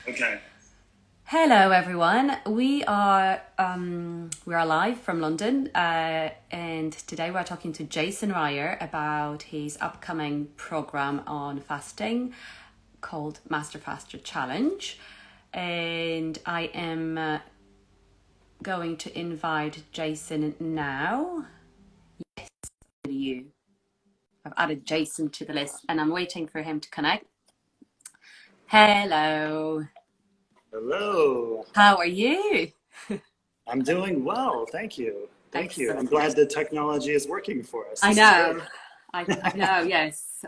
Okay. Hello, everyone. We are live from London, and today we're talking to Jason Ryer about his upcoming program on fasting called Master Faster Challenge. And I am going to invite Jason now. You. I've added Jason to the list, and I'm waiting for him to connect. Hello. Hello. How are you? I'm doing well. Thank you. Thank you. I'm Excellent. glad the technology is working for us. I This is great. know. I know, yes.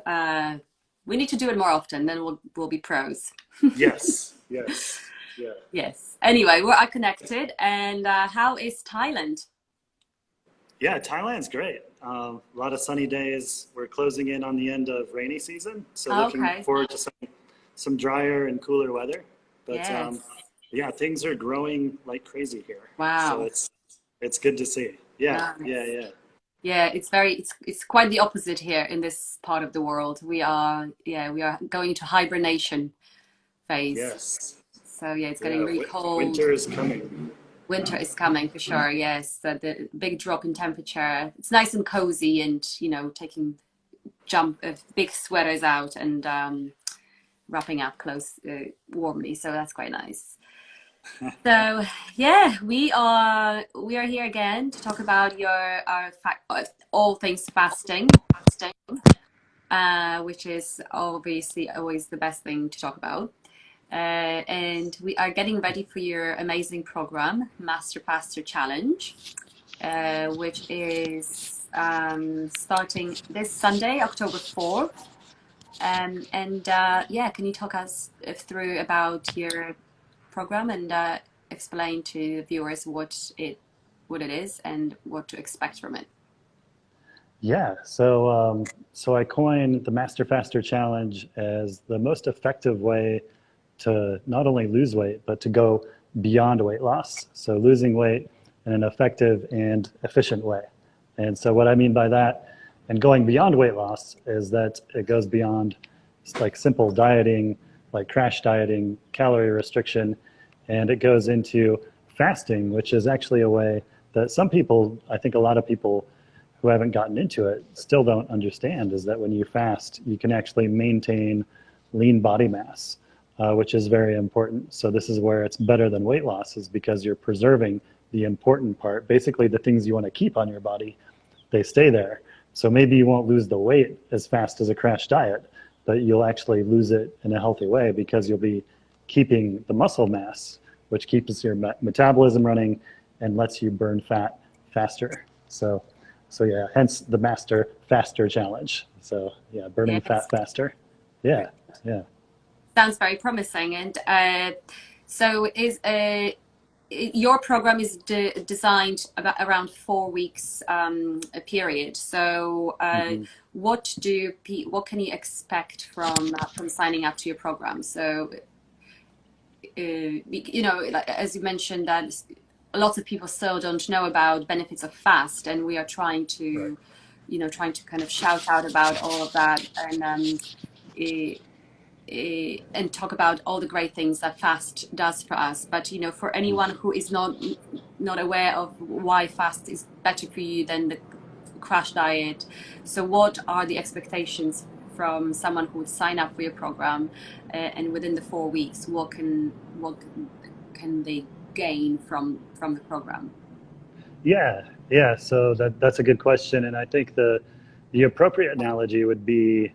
We need to do it more often, then we'll be pros. Yes. Yes. Yeah. Yes. Anyway, we're connected. And how is Thailand? Yeah. Thailand's great. A lot of sunny days. We're closing in on the end of rainy season, so looking Okay. forward to some drier and cooler weather. But Yes. yeah, things are growing like crazy here, so Wow. it's good to see. Yeah. Yeah. Nice. Yeah. Yeah, it's quite the opposite here in this part of the world. We are going into hibernation phase. Yes. So yeah, it's getting Yeah. really cold. Winter is coming. Winter is coming for sure. Yes, the big drop in temperature. It's nice and cozy, and taking big sweaters out and wrapping up close warmly. So that's quite nice. So yeah, we are here again to talk about all things fasting, which is obviously always the best thing to talk about. And we are getting ready for your amazing program, Master Faster Challenge, which is starting this Sunday, October 4th. And yeah, can you talk us through about your program and explain to viewers what it is and what to expect from it? Yeah, so I coined the Master Faster Challenge as the most effective way to not only lose weight, but to go beyond weight loss. So losing weight in an effective and efficient way. And so what I mean by that, and going beyond weight loss, is that it goes beyond like simple dieting, like crash dieting, calorie restriction, and it goes into fasting, which is actually a way that some people, I think a lot of people who haven't gotten into it still don't understand, is that when you fast, you can actually maintain lean body mass, which is very important. So this is where it's better than weight loss, is because you're preserving the important part. Basically, the things you want to keep on your body, they stay there. So maybe you won't lose the weight as fast as a crash diet, but you'll actually lose it in a healthy way because you'll be keeping the muscle mass, which keeps your metabolism running and lets you burn fat faster. So yeah, hence the Master Faster Challenge. So yeah, burning Yes, fat faster. Yeah, yeah. sounds very promising. And so is your program is designed about around 4 weeks a period. So hmm what can you expect from signing up to your program? So like, as you mentioned, that lots of people still don't know about benefits of fast, and we are Right. trying to kind of shout out about all of that and eh, and talk about all the great things that fast does for us. But for anyone who is not aware of why fast is better for you than the crash diet, so what are the expectations from someone who would sign up for your program, and within the 4 weeks, what can they gain from the program? Yeah, yeah. So that's a good question, and I think the appropriate analogy would be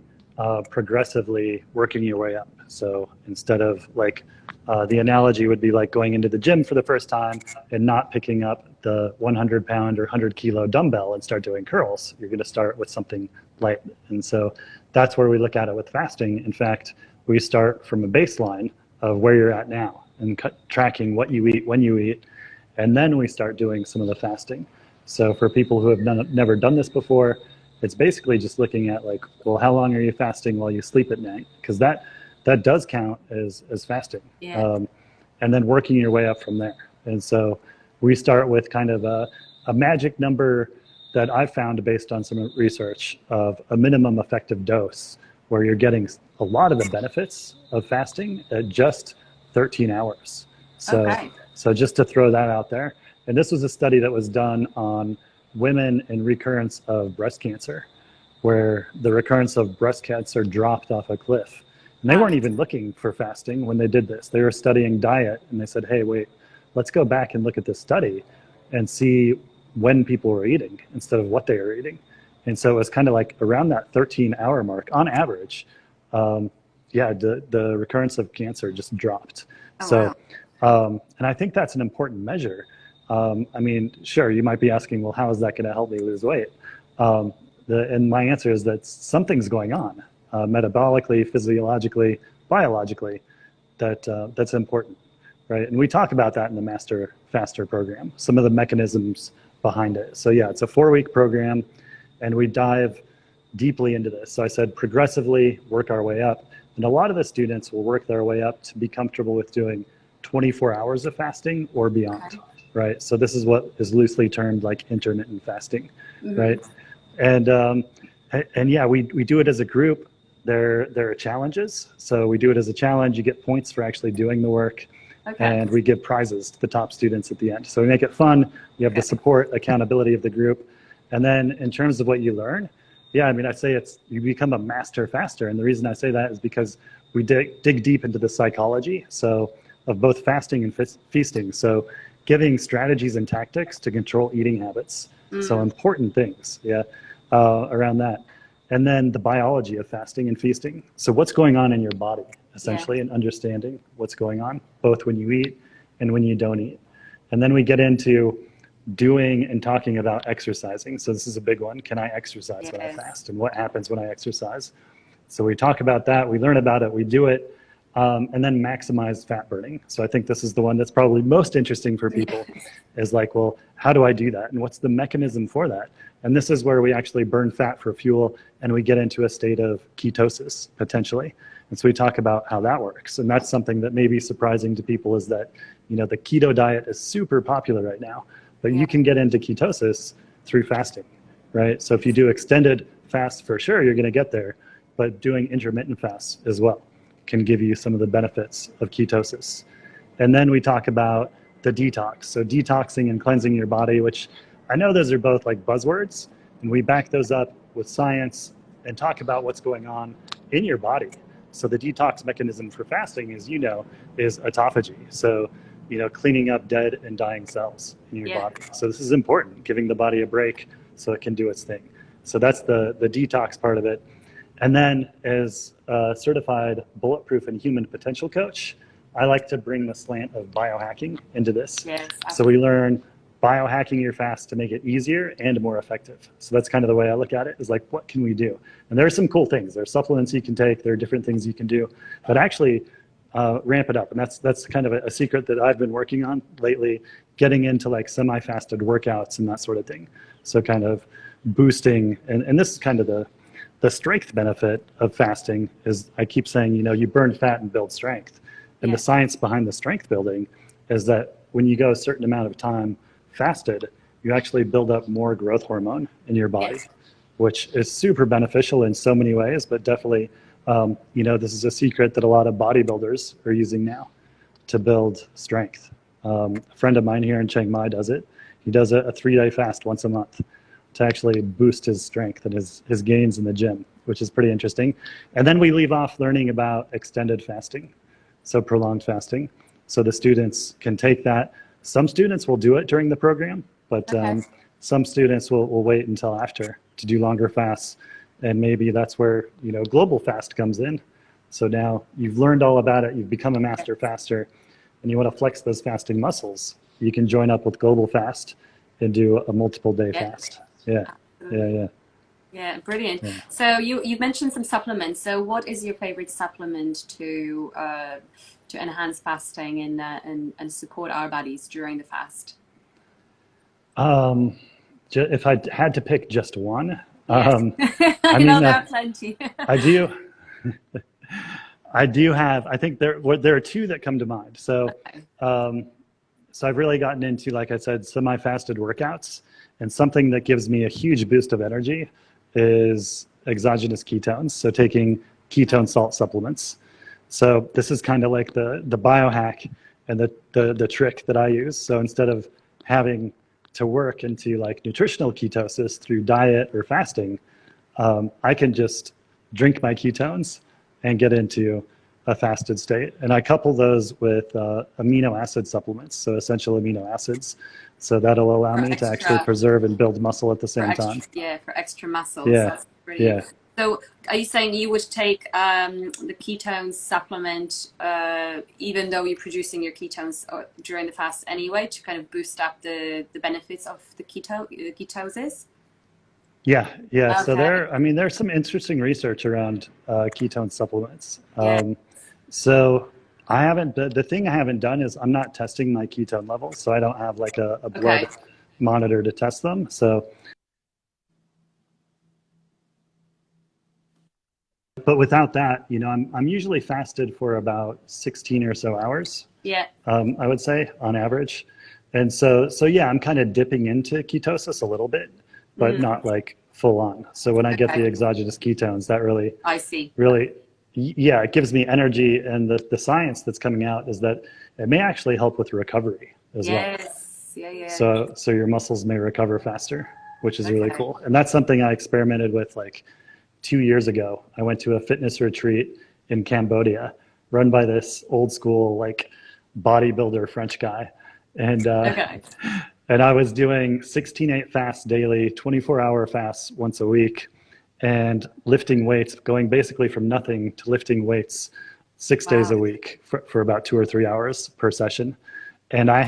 progressively working your way up. So instead of like the analogy would be like going into the gym for the first time and not picking up the 100-pound or 100-kilo dumbbell and start doing curls. You're going to start with something light, and so that's where we look at it with fasting. In fact, we start from a baseline of where you're at now and tracking what you eat, when you eat, and then we start doing some of the fasting. So for people who have never done this before, it's basically just looking at like, well, how long are you fasting while you sleep at night? Because that does count as fasting, Yeah. um, and then working your way up from there. And so we start with kind of a magic number that I've found based on some research of a minimum effective dose, where you're getting a lot of the benefits of fasting at just 13 hours. Okay. So just to throw that out there. And this was a study that was done on women in recurrence of breast cancer, where the recurrence of breast cancer dropped off a cliff. And they weren't even looking for fasting when they did this. They were studying diet, and they said, hey, wait, let's go back and look at this study and see when people were eating instead of what they were eating. And so it was kind of like around that 13-hour mark on average. The recurrence of cancer just dropped. And I think that's an important measure. I mean, sure, you might be asking, well, how is that going to help me lose weight? And my answer is that something's going on, metabolically, physiologically, biologically, that's important, right? And we talk about that in the Master Faster program, some of the mechanisms behind it. So yeah, it's a 4-week program, and we dive deeply into this. So I said progressively work our way up. And a lot of the students will work their way up to be comfortable with doing 24 hours of fasting or beyond, right? So this is what is loosely termed like intermittent fasting, right? And yeah, we do it as a group. There are challenges. So we do it as a challenge. You get points for actually doing the work. And we give prizes to the top students at the end. So we make it fun. You have the support, accountability of the group. And then in terms of what you learn, yeah, I mean, I say you become a master faster. And the reason I say that is because we dig deep into the psychology of both fasting and feasting. So giving strategies and tactics to control eating habits. So important things, around that. And then the biology of fasting and feasting. So what's going on in your body, essentially, and understanding what's going on, both when you eat and when you don't eat. And then we get into doing and talking about exercising. So this is a big one. Can I exercise when I fast? And what happens when I exercise? So we talk about that, we learn about it, we do it, and then maximize fat burning. So I think this is the one that's probably most interesting for people is like, well, how do I do that? And what's the mechanism for that? And this is where we actually burn fat for fuel, and we get into a state of ketosis, potentially. And so we talk about how that works. And that's something that may be surprising to people is that, the keto diet is super popular right now, but you can get into ketosis through fasting, right? So if you do extended fast, for sure, you're going to get there, but doing intermittent fasts as well can give you some of the benefits of ketosis. And then we talk about the detox. So detoxing and cleansing your body, which I know those are both like buzzwords, and we back those up with science and talk about what's going on in your body. So the detox mechanism for fasting, as you know, is autophagy. So, cleaning up dead and dying cells in your body. So this is important, giving the body a break so it can do its thing. So that's the detox part of it. And then as a certified bulletproof and human potential coach, I like to bring the slant of biohacking into this. So we learn biohacking your fast to make it easier and more effective. So that's kind of the way I look at it, is like, what can we do? And there are some cool things. There are supplements you can take. There are different things you can do, but actually ramp it up. And that's kind of a secret that I've been working on lately, getting into like semi-fasted workouts and that sort of thing. So kind of boosting, and this is kind of the strength benefit of fasting is, I keep saying, you burn fat and build strength. And the science behind the strength building is that when you go a certain amount of time fasted, you actually build up more growth hormone in your body, which is super beneficial in so many ways, but definitely, this is a secret that a lot of bodybuilders are using now to build strength. A friend of mine here in Chiang Mai does it. He does a 3-day fast once a month to actually boost his strength and his gains in the gym, which is pretty interesting. And then we leave off learning about extended fasting, so prolonged fasting. So the students can take that. Some students will do it during the program, but some students will wait until after to do longer fasts. And maybe that's where, global fast comes in. So now you've learned all about it, you've become a master faster, and you want to flex those fasting muscles. You can join up with global fast and do a multiple day fast. Yeah, brilliant. So you mentioned some supplements. So what is your favorite supplement to enhance fasting and support our bodies during the fast? If I had to pick just one, there are plenty. I do have. I think there are two that come to mind. So, so I've really gotten into, like I said, semi-fasted workouts, and something that gives me a huge boost of energy is exogenous ketones. So taking ketone salt supplements. So this is kind of like the biohack and the trick that I use. So instead of having to work into like nutritional ketosis through diet or fasting, I can just drink my ketones and get into a fasted state. And I couple those with amino acid supplements, so essential amino acids. So that'll allow me to actually preserve and build muscle at the same time. Yeah, for extra muscles. Yeah, that's brilliant. yeah. So are you saying you would take the ketones supplement even though you're producing your ketones during the fast anyway to kind of boost up the benefits of the ketosis? Yeah, yeah. Okay. So there's some interesting research around ketone supplements. So the thing I haven't done is I'm not testing my ketone levels, so I don't have like a blood monitor to test them. So, but without that, I'm usually fasted for about 16 or so hours. Yeah. I would say on average. And so yeah, I'm kind of dipping into ketosis a little bit, but not like full on. So when I get the exogenous ketones, that really, yeah, it gives me energy. And the science that's coming out is that it may actually help with recovery as well. Yeah. So your muscles may recover faster, which is really cool. And that's something I experimented with like 2 years ago. I went to a fitness retreat in Cambodia run by this old school, like bodybuilder French guy. And, and I was doing 16/8 fasts daily, 24-hour fasts once a week, and lifting weights, going basically from nothing to lifting weights 6 days a week for about 2 or 3 hours per session. And I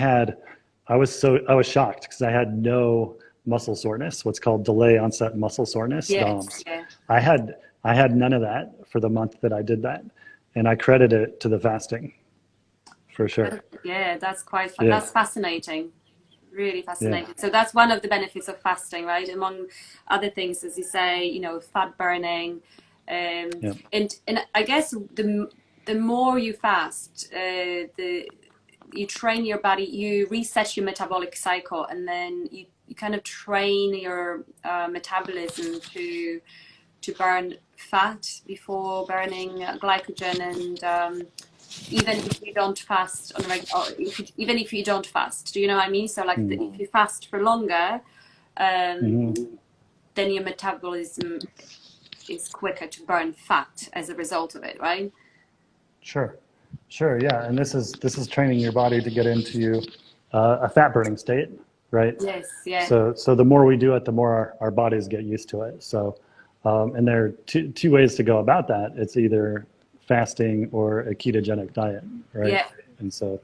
was shocked because I had no muscle soreness, what's called delay onset muscle soreness, DOMS. Yeah. I had none of that for the month that I did that. And I credit it to the fasting, for sure. Yeah, that's quite fun. That's fascinating. Really fascinating. So that's one of the benefits of fasting, right? Among other things, as you say, fat burning. And I guess the more you fast, you train your body, you reset your metabolic cycle, and then you kind of train your metabolism to burn fat before burning glycogen. And even if you don't fast on a even if you don't fast, do you know what I mean? So like if you fast for longer, then your metabolism is quicker to burn fat as a result of it, right? Sure, yeah. And this is training your body to get into a fat burning state, right? Yes, yeah. So the more we do it, the more our bodies get used to it. So, and there are two ways to go about that. It's either fasting or a ketogenic diet, right? Yeah. And so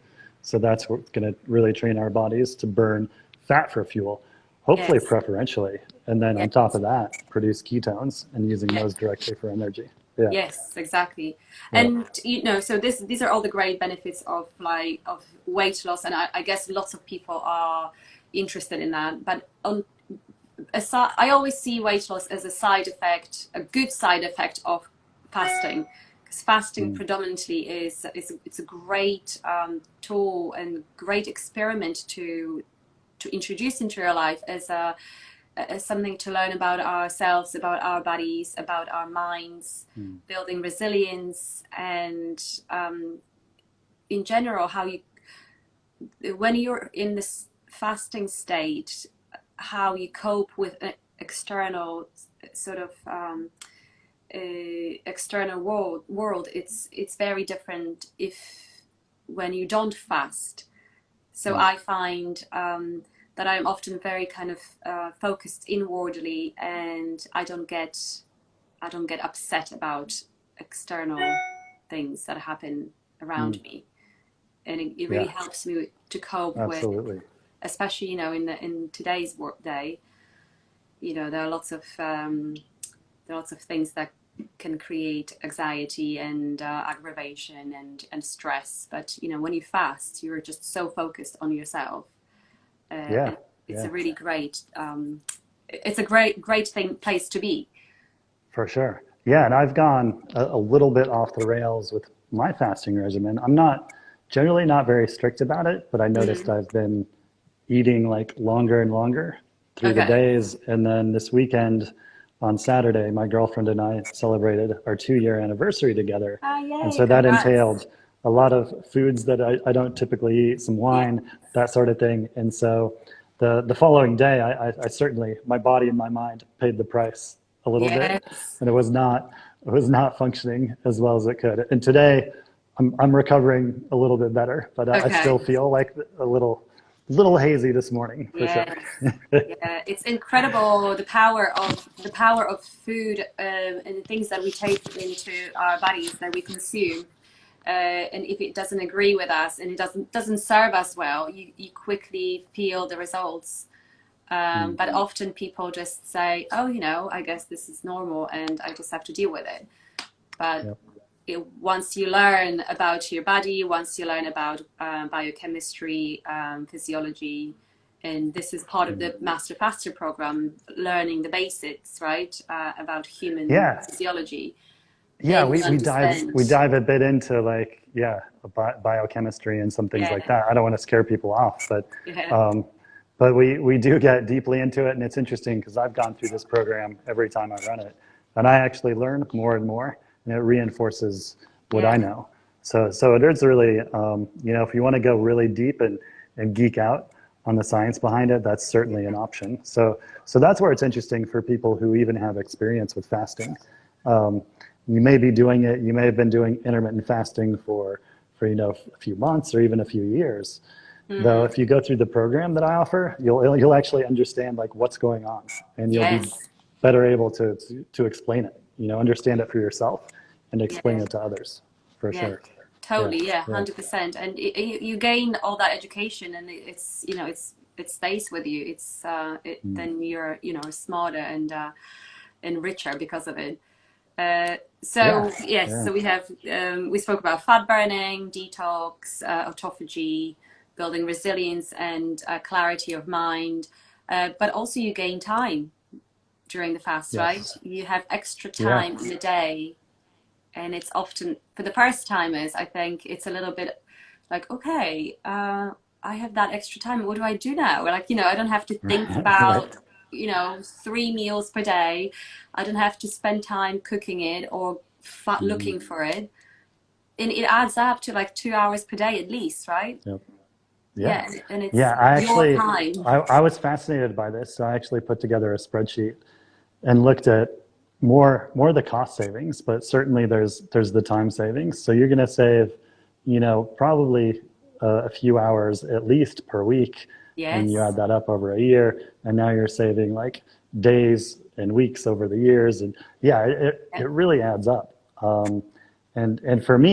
that's what's going to really train our bodies to burn fat for fuel, hopefully preferentially, and then on top of that, produce ketones and using those directly for energy. Yeah. Yes, exactly. And so these are all the great benefits of weight loss, and I guess lots of people are interested in that. But I always see weight loss as a good side effect of fasting. Fasting predominantly it's a great tool and great experiment to introduce into your life as something to learn about ourselves, about our bodies, about our minds, building resilience, and in general when you're in this fasting state, how you cope with an external sort of external world. It's very different when you don't fast. So I find that I'm often very kind of focused inwardly, and I don't get upset about external things that happen around me, and it really helps me to cope with, especially in today's work day. There are lots of things that can create anxiety and aggravation and stress. But when you fast, you're just so focused on yourself. It's a really great. It's a great place to be. For sure. Yeah, and I've gone a little bit off the rails with my fasting regimen. I'm generally not very strict about it, but I noticed I've been eating like longer and longer through the days, and then this weekend on Saturday, my girlfriend and I celebrated our 2-year anniversary together. Oh, yay, And so that congrats. entailed a lot of foods that I don't typically eat, some wine, that sort of thing. And so the following day, I certainly, my body and my mind paid the price a little bit, Yes. and it was not functioning as well as it could. And today, I'm recovering a little bit better, but I Okay. still feel like a little hazy this morning for sure. Yes. Yeah, it's incredible the power of food and the things that we take into our bodies that we consume. And if it doesn't agree with us and it doesn't serve us well, you quickly feel the results. But often people just say, "Oh, I guess this is normal, and I just have to deal with it." But Yep. once you learn about your body, once you learn about biochemistry, physiology, and this is part of the Master Faster program, learning the basics, right, about human Yeah. physiology, Yeah, then you understand. we dive a bit into like biochemistry and some things like Yeah, that. I don't want to scare people off, yeah, but we do get deeply into it, and it's interesting because I've gone through this program every time I run it, and I actually learn more and more, and it reinforces what I yeah, know. So it is really, if you want to go really deep and geek out on the science behind it, that's certainly an option. So that's where it's interesting for people who even have experience with fasting. You may be doing it. You may have been doing intermittent fasting for a few months or even a few years. Though, if you go through the program that I offer, you'll actually understand like what's going on, and you'll be yes, better able to explain it. Understand it for yourself and explain yeah, it to others, for yeah. sure. Yeah, Totally, yeah, yeah, 100%. And you gain all that education, and it stays with you. Then you're smarter and richer because of it. yeah, So yes, yeah. so we spoke about fat burning, detox, autophagy, building resilience and clarity of mind, but also you gain time during the fast, right? Yes. You have extra Yeah. time in the day, and it's often for the first timers. I think it's a little bit like, okay, I have that extra time. What do I do now? Like, I don't have to think Right. about 3 meals per day. I don't have to spend time cooking it or Mhm. looking for it. And it adds up to like 2 hours per day at least, right? Yep. Yeah. Yeah, and Yeah. it's your time. I was fascinated by this, so I actually put together a spreadsheet and looked at more the cost savings, but certainly there's the time savings. So you're going to save, probably a few hours at least per week, and you add Yes. that up over a year, and now you're saving like days and weeks over the years, and yeah, Yeah. it really adds up. And for me,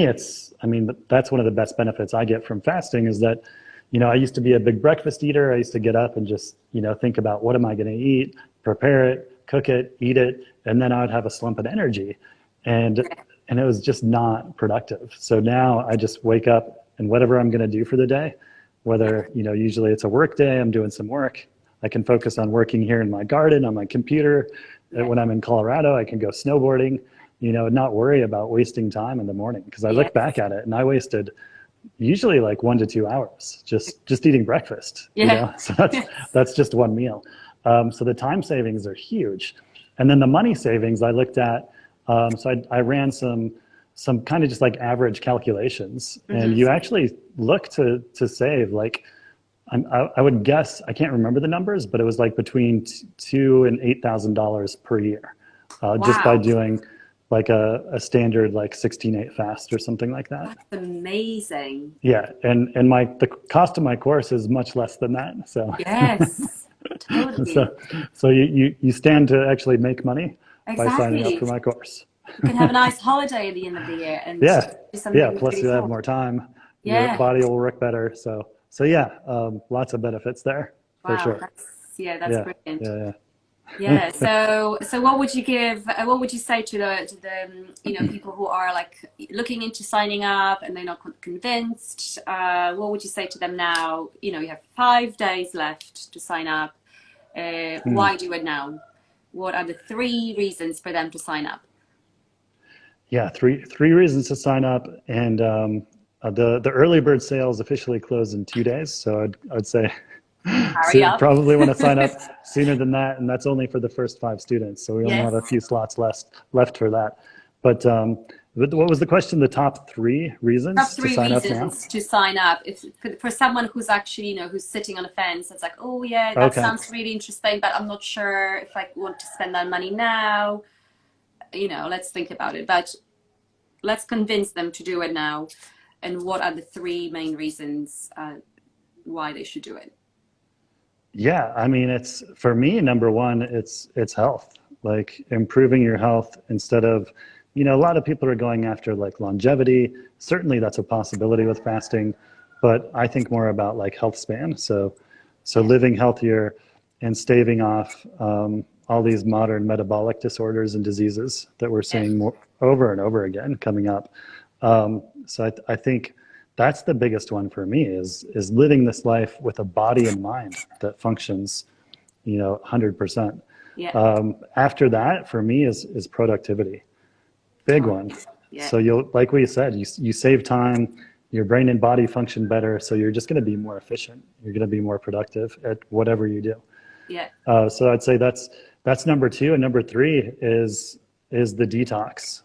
I mean, that's one of the best benefits I get from fasting is that, I used to be a big breakfast eater. I used to get up and just, think about what am I going to eat, prepare it, cook it, eat it, and then I would have a slump of energy, and and it was just not productive. So now I just wake up and whatever I'm going to do for the day, whether usually it's a work day, I'm doing some work. I can focus on working here in my garden on my computer. Yeah. When I'm in Colorado, I can go snowboarding. Not worry about wasting time in the morning because I look back Yes. at it and I wasted usually like 1 to 2 hours just eating breakfast. Yeah. So Yes. that's just one meal. So the time savings are huge, and then the money savings I looked at. So I ran some kind of just like average calculations, and you actually look to save like I would guess I can't remember the numbers, but it was like between $2,000 and $8,000 per year, just by Wow. doing like a standard like 16/8 fast or something like that. That's amazing. Yeah, and the cost of my course is much less than that. So Yes. Totally. so so you stand to actually make money by signing up Exactly. for my course. You can have a nice holiday at the end of the year and Yeah, do yeah. something Plus really you have cool. more time. Your Yeah. body will work better. So yeah, lots of benefits there for Wow. sure. That's Yeah, brilliant. yeah, yeah. Yeah. So what would you give? What would you say to the people who are like looking into signing up and they're not convinced? What would you say to them now? You have 5 days left to sign up. Why do it now? What are the 3 reasons for them to sign up? Yeah, three reasons to sign up, and the early bird sales officially close in 2 days. So I'd say So Hurry you up. probably want to sign up sooner than that, and that's only for the first 5 students. So we only have a Yes. few slots left for that. But what was the question? The top 3 Top reasons to 3 sign up now? reasons to sign up. If for someone who's actually, who's sitting on a fence, it's like, oh yeah, that Okay. sounds really interesting, but I'm not sure if I want to spend that money now. Let's think about it. But let's convince them to do it now. And what are the 3 main reasons why they should do it? Yeah, I mean, it's for me, number one, it's health, like improving your health instead of, a lot of people are going after like longevity. Certainly that's a possibility with fasting, but I think more about like health span. So living healthier and staving off all these modern metabolic disorders and diseases that we're seeing more over and over again coming up. So I think that's the biggest one for me is living this life with a body and mind that functions, 100%. Yeah. After that, for me, is productivity. Big one. Yeah. So like we said, you save time, your brain and body function better, so you're just going to be more efficient. You're going to be more productive at whatever you do. Yeah. So I'd say that's number 2, and number 3 is the detox.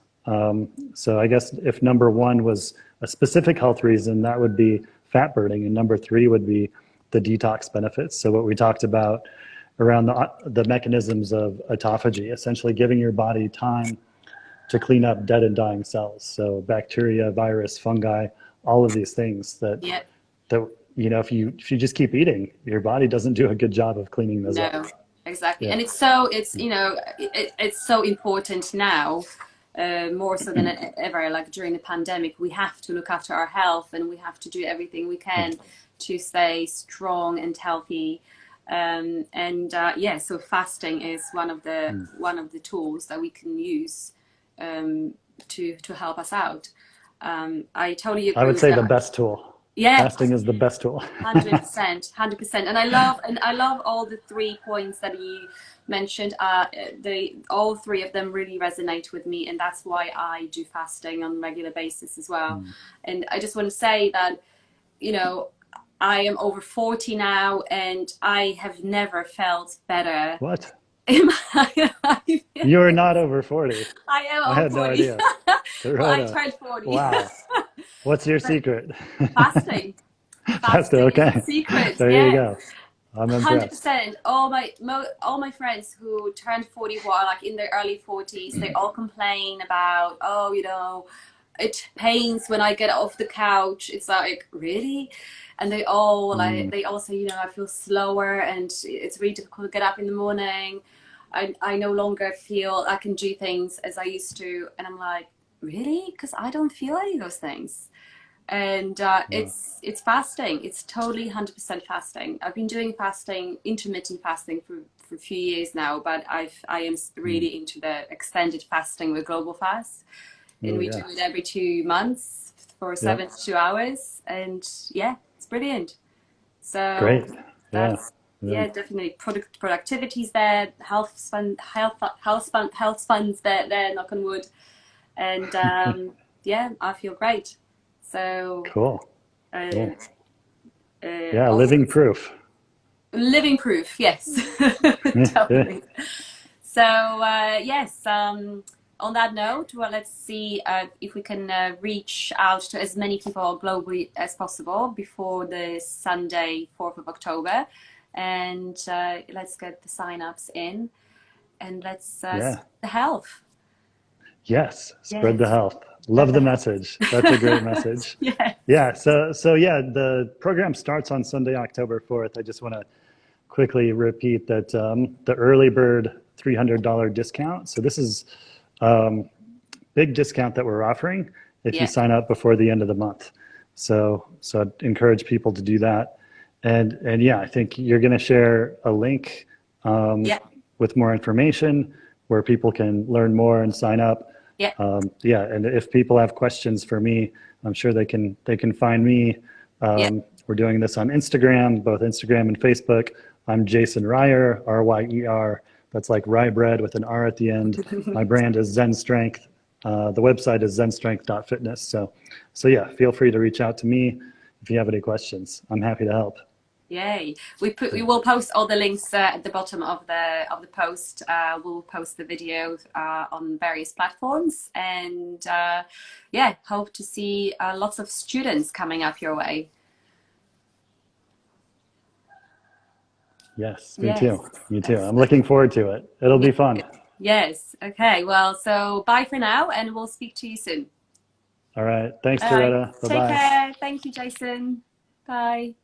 So I guess if number 1 was a specific health reason, that would be fat burning, and number 3 would be the detox benefits. So what we talked about around the mechanisms of autophagy, essentially giving your body time to clean up dead and dying cells. So bacteria, virus, fungi, all of these things that if you just keep eating, your body doesn't do a good job of cleaning those up. No, exactly. Yeah. And it's so important now, more so than ever. Like during the pandemic, we have to look after our health, and we have to do everything we can to stay strong and healthy. So fasting is one of the tools that we can use to help us out. I totally agree. I would with say that. the best tool. Yeah, Fasting is the best tool. 100%. And I love all the 3 points that you mentioned. All 3 of them really resonate with me, and that's why I do fasting on a regular basis as well. And I just want to say that, I am over 40 now, and I have never felt better. What? In my life. You're not over 40. I am I over had 40. no idea. Well, I turned 40. Wow. What's your secret? Fasting. Fasting, okay. Is the secret. There you go. I'm impressed. 100%. All my friends who turned 40 who are like in their early 40s, they all complain about, it pains when I get off the couch. It's like, really? And they all they all say, I feel slower, and it's really difficult to get up in the morning. I no longer feel I can do things as I used to. And I'm like, really? Because I don't feel any of those things. And it's fasting. It's totally 100% fasting. I've been doing fasting, intermittent fasting for a few years now, but I am really into the extended fasting with Global Fast. And we do it every 2 months for 72 hours. And it's brilliant. So great. That's definitely productivity's there, health funds there, knock on wood. And I feel great. So cool. Cool. Living proof. Living proof, yes. Totally. So on that note, let's see if we can reach out to as many people globally as possible before the Sunday, 4th of October. And let's get the sign-ups in, and let's spread the health. Yes, spread the health. Love the message. That's a great message. Yeah. So the program starts on Sunday, October 4th. I just want to quickly repeat that the early bird $300 discount. So this is big discount that we're offering if you sign up before the end of the month. So I'd encourage people to do that. And I think you're going to share a link with more information where people can learn more and sign up. And if people have questions for me, I'm sure they can find me. We're doing this on Instagram, both Instagram and Facebook. I'm Jason Ryer, Ryer. That's like rye bread with an R at the end. My brand is Zen Strength. The website is zenstrength.fitness. So feel free to reach out to me if you have any questions. I'm happy to help. Yay! We will post all the links at the bottom of the post. We'll post the video on various platforms, and yeah, hope to see lots of students coming up your way. Yes, me Yes, too. Me too. I'm looking forward to it. It'll be fun. yes. Okay. Well, so bye for now, and we'll speak to you soon. All right. Thanks, All right. Doretta. Take Bye-bye. care. Thank you, Jason. Bye.